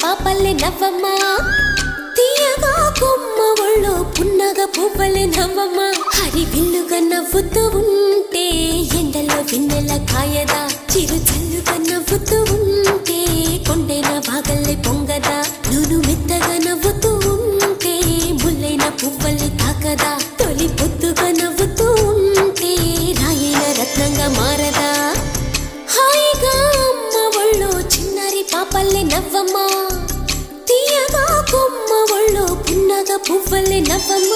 పాపల్లే నవ్వమ్మ తీయగా కొమ్మ ఒళ్ళో పున్నగ పువ్వలే నవ్వమ్మ హరి విల్లుగా నవ్వుతూ ఉంటే ఎండలో వెన్నెల కాయదా చిరు చల్లుగా నవ్వుతూ ఉంటే కొండైన భాగల్లే పొంగదా నూను మెత్తగా నవ్వుతూ ఉంటే ముల్లైన పువ్వల్ని తాకదా తొలి పొద్దుగా నవ్వుతూ ఉంటే రాయైన రత్నంగా మారదా హాయిగా అమ్మ ఒళ్ళో చిన్నారి పాపల్లే నవ్వమ్మ తీయగా కొమ్మ ఒళ్ళో పున్నగ పువ్వలే నవ్వమ్మ